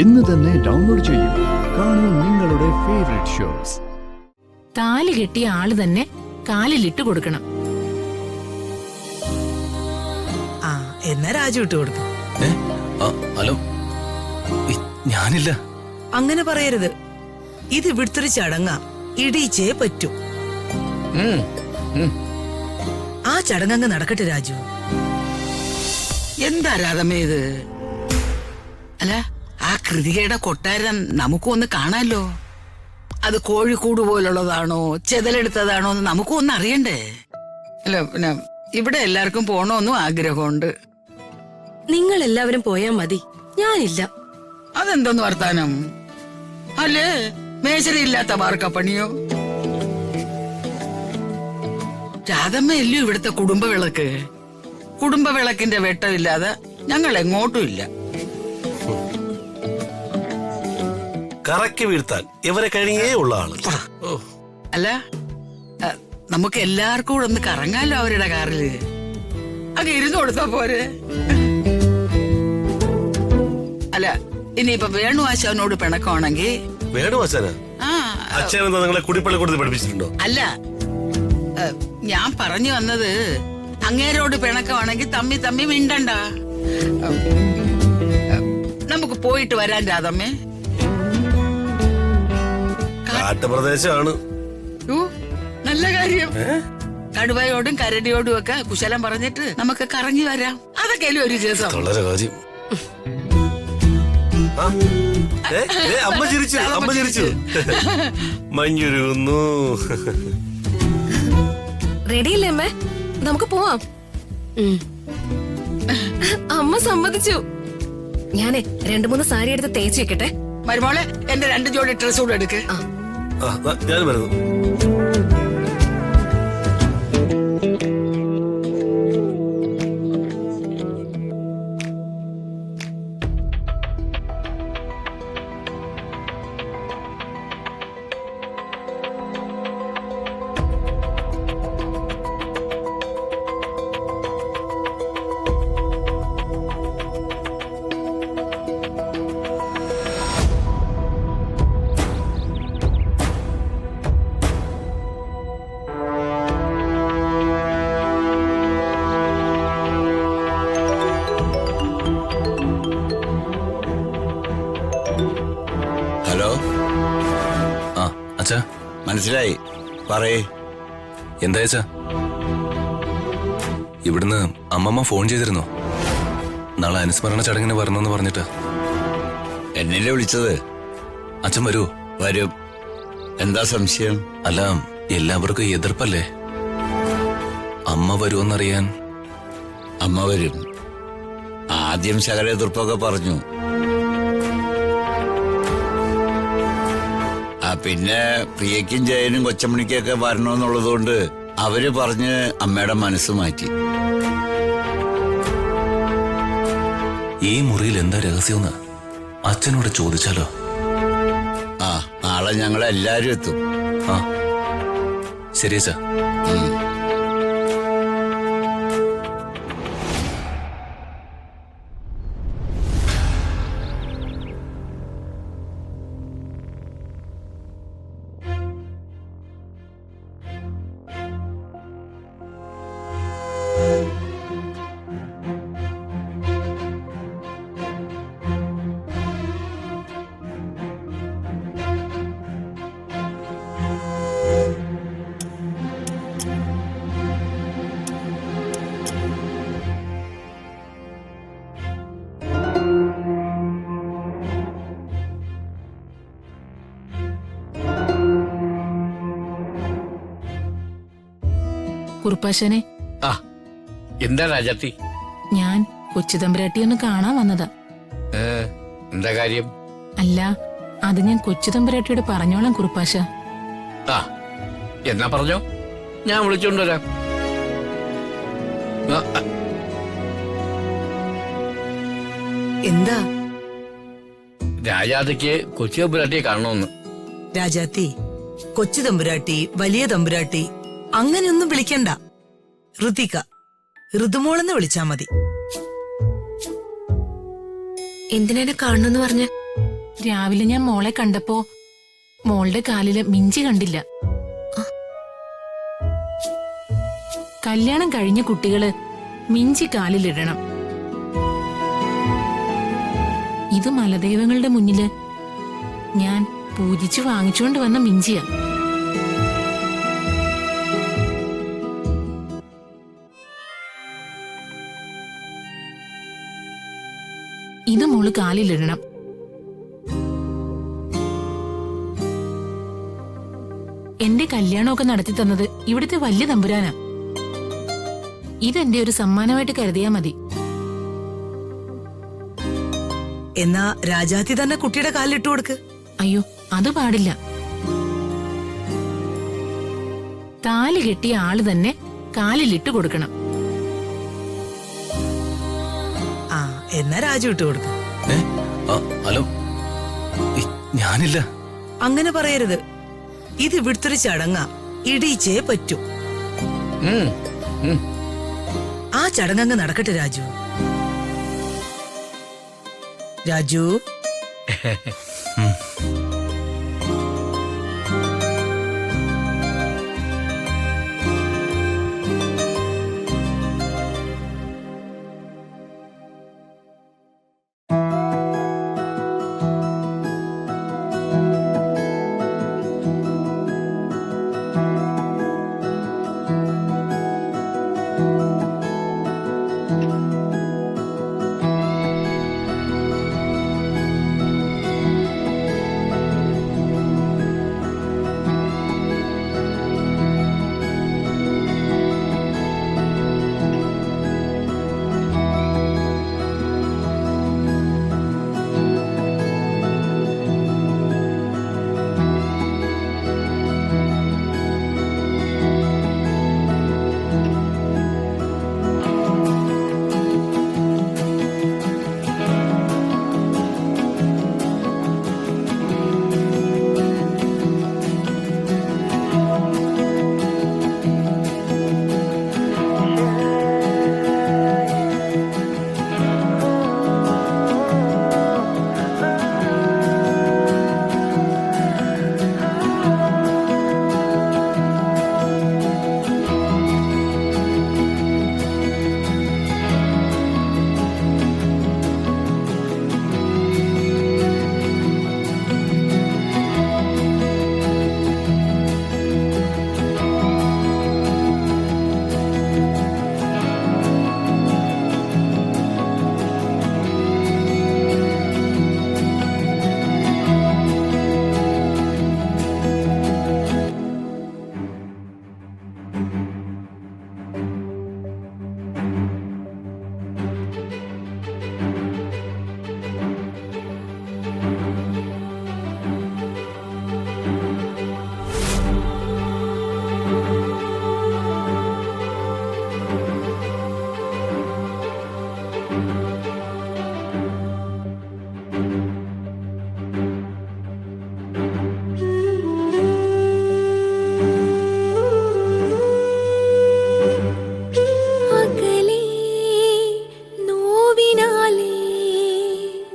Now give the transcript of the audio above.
ഇന്ന് തന്നെ ഡൗൺലോഡ് ചെയ്യൂ. കാണൂ നിങ്ങളുടെ ഫേവറേറ്റ് ഷോസ്. താലി കെട്ടിയ ആള് തന്നെ കാലിലിട്ട് കൊടുക്കണം. ആ എന്നാ രാജു ഇട്ട് കൊടുക്കും. ഹലോ, ഞാനില്ല. അങ്ങനെ പറയരുത്. ഇത് ഇവിടുത്തെ ഒരു ചടങ്ങാ, ഇടിച്ചേ പറ്റൂ. ആ ചടങ്ങ് നടക്കട്ടെ രാജു. എന്താ രാധമേ ഇത്? അല്ല, ആ കൃതികയുടെ കൊട്ടാരം നമുക്കൊന്ന് കാണാലോ. അത് കോഴിക്കൂട് പോലുള്ളതാണോ ചെതലെടുത്തതാണോ എന്ന് നമുക്കൊന്നും അറിയണ്ടേ? അല്ല, പിന്നെ ഇവിടെ എല്ലാവർക്കും പോണോന്നും ആഗ്രഹമുണ്ട്. നിങ്ങൾ എല്ലാവരും പോയാ മതി, ഞാനില്ല. അതെന്തോന്ന് വർത്താനം? അല്ലേ, മേശരിയില്ലാത്ത വാർക്കപ്പണിയോ? രാധമ്മയല്ലോ ഇവിടുത്തെ കുടുംബവിളക്ക്. കുടുംബവിളക്കിന്റെ വെട്ടമില്ലാതെ ഞങ്ങൾ എങ്ങോട്ടും ഇല്ല. കറക്കി വീഴ്ത്താൻ ഇവരെ കഴിഞ്ഞേ ഉള്ള ആള്. അല്ല, നമുക്ക് എല്ലാവർക്കും കൂടെ ഒന്ന് കറങ്ങാലോ അവരുടെ കാറില്. അങ്ങ് ഇരുന്ന് കൊടുത്താ പോരെ? അല്ല, ഇനിയിപ്പൊ വേണു ആശാനോട് പിണക്കമാണെങ്കിൽ വേണു ആശാന അച്ഛൻ നിങ്ങളെ കുടിപ്പള്ളി കൊടുത്ത് പഠിപ്പിച്ചിട്ടുണ്ടോ? അല്ല, ഞാൻ പറഞ്ഞു വന്നത് അങ്ങേരോട് പിണക്കമാണെങ്കിൽ തമ്മി തമ്മി മിണ്ടണ്ട. നമുക്ക് പോയിട്ട് വരാൻ രാധമ്മേ. കാട്ടുപ്രദേശമാണ്. നല്ല കാര്യം. കടുവയോടും കരടിയോടും ഒക്കെ കുശലം പറഞ്ഞിട്ട് നമുക്ക് കറങ്ങി വരാം. അതൊക്കെ ഒരു രസം. വളരെ കാര്യം. അമ്മ ചിരിച്ചു, അമ്മ ചിരിച്ചു. മഞ്ഞുരുകുന്നു. റെഡിയല്ലേ അമ്മേ? നമുക്ക് പോവാം. അമ്മ സമ്മതിച്ചു. ഞാനേ 2-3 സാരി എടുത്ത് തേച്ച് വെക്കട്ടെ. മരുമോളെ, എന്റെ 2 ജോഡി ഡ്രസ് കൂടെ എടുക്ക്. ഞാൻ വരുന്നു. ഹലോ. ആ അച്ഛാ, മനസ്സിലായി, പറയേ. എന്താ അച്ഛാ? ഇവിടുന്ന് അമ്മമ്മ ഫോൺ ചെയ്തിരുന്നോ? നാളെ അനുസ്മരണ ചടങ്ങിന് വരണമെന്ന് പറഞ്ഞിട്ട്. എന്നല്ലേ വിളിച്ചത്? അച്ഛൻ വരുമോ? വരും. എന്താ സംശയം? അല്ല, എല്ലാവർക്കും എതിർപ്പല്ലേ? അമ്മ വരുമെന്നറിയാൻ. അമ്മ വരും. ആദ്യം ശകല എതിർപ്പൊക്കെ പറഞ്ഞു. പിന്നെ പ്രിയയ്ക്കും ജയനും കൊച്ചമണിക്കൊക്കെ വരണമെന്നുള്ളതുകൊണ്ട് അവര് പറഞ്ഞ് അമ്മയുടെ മനസ്സ് മാറ്റി. ഈ മുറിയിൽ എന്താ രഹസ്യമെന്ന് അച്ഛനോട് ചോദിച്ചാലോ? നാളെ ഞങ്ങളെല്ലാരും എത്തും. ആ ശരി അച്ഛാ. കുറുപ്പാശനെ, എന്താ രാജാത്തി? ഞാൻ കൊച്ചുതമ്പുരാട്ടി ഒന്ന് കാണാൻ വന്നതാ. എന്താ കാര്യം? അല്ല, അത് ഞാൻ കൊച്ചുതമ്പുരാട്ടിയോട് പറഞ്ഞോളാം കുറുപ്പാശ. എന്നാ പറഞ്ഞോ, ഞാൻ വിളിച്ചോണ്ടുവരാം. എന്താ? രാജാത്തിക്ക് കൊച്ചു തമ്പുരാട്ടിയെ കാണണമെന്ന്. രാജാത്തി, കൊച്ചു തമ്പുരാട്ടി, വലിയ തമ്പുരാട്ടി അങ്ങനെയൊന്നും വിളിക്കണ്ട. ഋതിക, ഋതുമോളെന്ന് വിളിച്ചാ മതി. എന്തിനാ കാണണമെന്ന് പറഞ്ഞ? രാവിലെ ഞാൻ മോളെ കണ്ടപ്പോ മോളുടെ കാലില് മിഞ്ചി കണ്ടില്ല. കല്യാണം കഴിഞ്ഞ കുട്ടികള് മിഞ്ചി കാലിലിടണം. ഇത് മലദൈവങ്ങളുടെ മുന്നില് ഞാൻ പൂജിച്ചു വാങ്ങിച്ചുകൊണ്ട് വന്ന മിഞ്ചിയാ. ഇത് മോള് കാലിലിടണം. എന്റെ കല്യാണമൊക്കെ നടത്തി തന്നത് ഇവിടുത്തെ വലിയ തമ്പുരാനാ. ഇതെന്റെ ഒരു സമ്മാനമായിട്ട് കരുതിയാ മതി. എന്നാ രാജാത്തി തന്നെ കുട്ടിയുടെ കാലിലിട്ട് കൊടുക്ക്. അയ്യോ, അത് പാടില്ല. താലി കെട്ടിയ ആള് തന്നെ കാലിലിട്ട് കൊടുക്കണം. ആ എന്നാ രാജു ഇട്ട് കൊടുക്ക്. ഹലോ, ഞാനില്ല. അങ്ങനെ പറയരുത്. ഇത് ഇവിടുത്തെ ഒരു ചടങ്ങാ. ഇടിയിച്ചേ പറ്റൂ. ആ ചടങ്ങ് നടക്കട്ടെ രാജു. രാജു